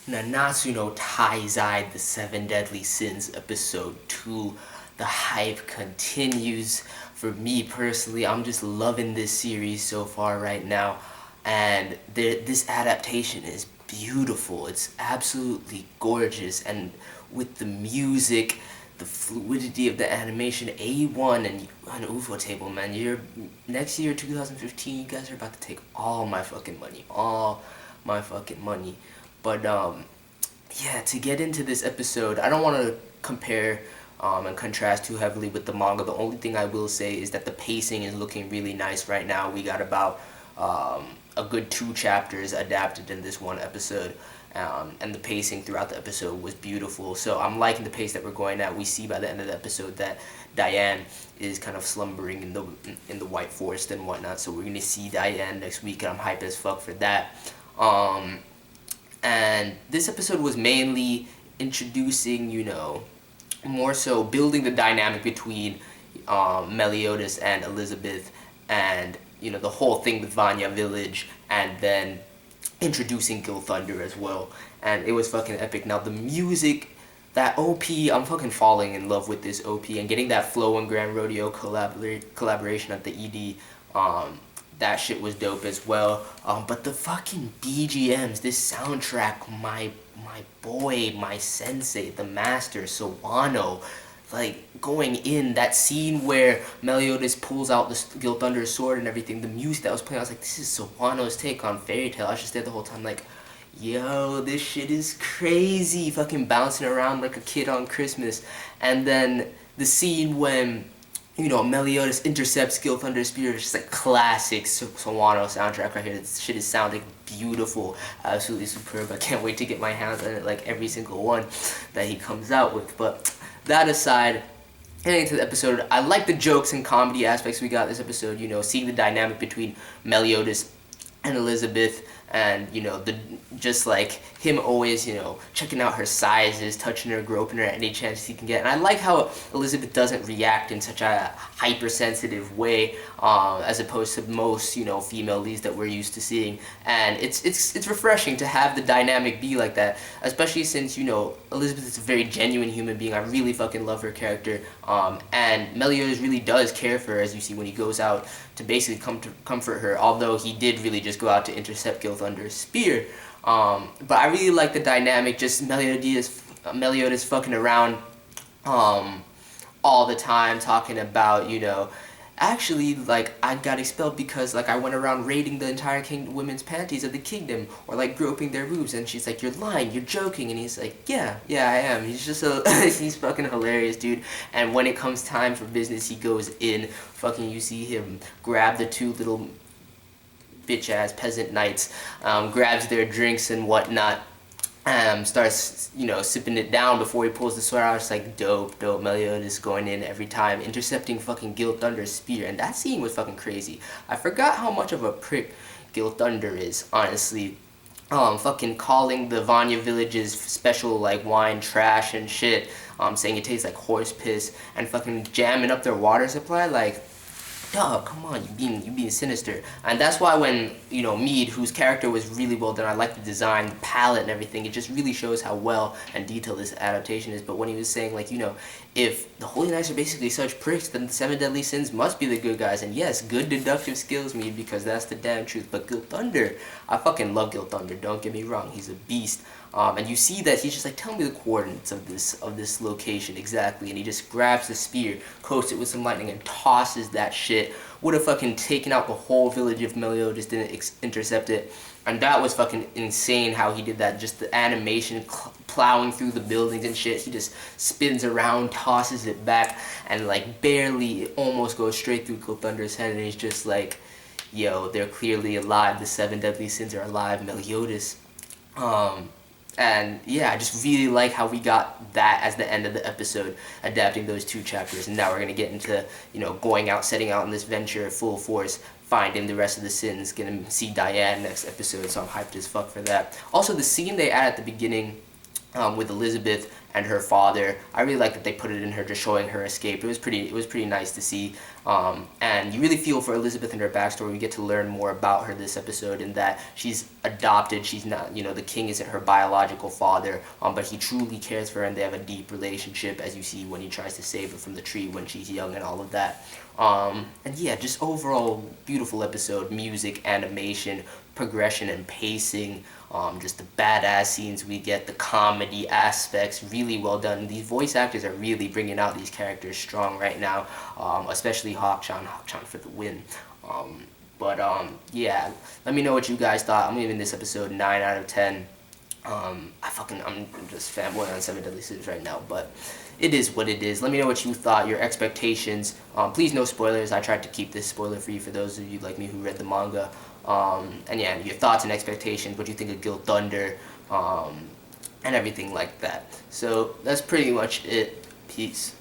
Nanatsu no Taizai, the Seven Deadly Sins, episode 2. The hype continues. For me personally, I'm just loving this series so far right now. And this adaptation is beautiful. It's absolutely gorgeous. And with the music, the fluidity of the animation, A1 and UFO table, man. Next year, 2015, you guys are about to take all my fucking money. All my fucking money. But yeah, to get into this episode, I don't want to compare and contrast too heavily with the manga. The only thing I will say is that the pacing is looking really nice right now. We got about a good 2 chapters adapted in this one episode, and the pacing throughout the episode was beautiful. So I'm liking the pace that we're going at. We see by the end of the episode that Diane is kind of slumbering in the White Forest and whatnot. So we're gonna see Diane next week, and I'm hyped as fuck for that. And this episode was mainly introducing, more so building the dynamic between Meliodas and Elizabeth, and the whole thing with Vanya village, and then introducing Gilthunder as well. And it was fucking epic. Now the music, that OP, I'm fucking falling in love with this OP, and getting that Flow and Granrodeo collaboration at the ED. That shit was dope as well. But the fucking BGMs, this soundtrack, my boy, my sensei, the master, Sawano, like, going in, that scene where Meliodas pulls out the Gilthunder's sword and everything, the music that was playing, I was like, this is Sawano's take on Fairy Tail. I was just there the whole time like, yo, this shit is crazy, fucking bouncing around like a kid on Christmas. And then the scene when Meliodas intercepts Gilthunder's spear. It's just like classic Sawano soundtrack right here. This shit is sounding beautiful, absolutely superb. I can't wait to get my hands on it, like every single one that he comes out with. But that aside, getting into the episode, I like the jokes and comedy aspects we got this episode. Seeing the dynamic between Meliodas and Elizabeth, and just like him always checking out her sizes, touching her, groping her at any chance he can get. And I like how Elizabeth doesn't react in such a hypersensitive way, as opposed to most female leads that we're used to seeing. And it's refreshing to have the dynamic be like that, especially since Elizabeth is a very genuine human being. I really fucking love her character, and Meliodas really does care for her, as you see when he goes out to basically come to comfort her, although he did really just go out to intercept Gilthunder's spear. But I really like the dynamic, just Meliodas fucking around all the time, talking about, actually, like, I got expelled because, like, I went around raiding the entire women's panties of the kingdom, or, like, groping their boobs. And she's like, you're lying, you're joking. And he's like, yeah, I am. He's just he's fucking hilarious, dude. And when it comes time for business, he goes in. Fucking, you see him grab the 2 little bitch-ass peasant knights, grabs their drinks and whatnot, starts, sipping it down before he pulls the sword out. It's like, dope. Meliodas going in every time, intercepting fucking Gilthunder's spear. And that scene was fucking crazy. I forgot how much of a prick Gilthunder is, honestly. Fucking calling the Vanya village's special, like, wine trash and shit, saying it tastes like horse piss, and fucking jamming up their water supply, like, dog, come on, you being sinister. And that's why when, Mead, whose character was really well done, I like the design, the palette and everything, it just really shows how well and detailed this adaptation is. But when he was saying, like, if the Holy Knights are basically such pricks, then the 7 Deadly Sins must be the good guys. And yes, good deductive skills, Mead, because that's the damn truth. But Gilthunder, I fucking love Gilthunder, don't get me wrong, he's a beast. And you see that he's just like, tell me the coordinates of this location exactly, and he just grabs the spear, coats it with some lightning, and tosses that shit. Would have fucking taken out the whole village if Meliodas didn't intercept it. And that was fucking insane how he did that. Just the animation, plowing through the buildings and shit. He just spins around, tosses it back, and like barely, almost goes straight through Gilthunder's head. And he's just like, yo, they're clearly alive. The 7 Deadly Sins are alive. Meliodas. And yeah, I just really like how we got that as the end of the episode, adapting those 2 chapters. And now we're going to get into, going out, setting out on this venture full force, finding the rest of the sins, going to see Diane next episode, so I'm hyped as fuck for that. Also, the scene they add at the beginning with Elizabeth and her father. I really like that they put it in her, just showing her escape. It was pretty nice to see. And you really feel for Elizabeth and her backstory. We get to learn more about her this episode, in that she's adopted. She's not, the king isn't her biological father, but he truly cares for her, and they have a deep relationship, as you see when he tries to save her from the tree when she's young and all of that. And yeah, just overall beautiful episode. Music, animation, progression, and pacing. Just the badass scenes we get, the comedy aspects, really well done. These voice actors are really bringing out these characters strong right now, especially Hawk-chan for the win. Yeah, let me know what you guys thought. I'm giving this episode 9 out of 10. I'm just fanboying on 7 Deadly Sins right now, but it is what it is. Let me know what you thought, your expectations. Please no spoilers. I tried to keep this spoiler free for those of you like me who read the manga. And yeah, your thoughts and expectations, what you think of Gilthunder, and everything like that. So that's pretty much it. Peace.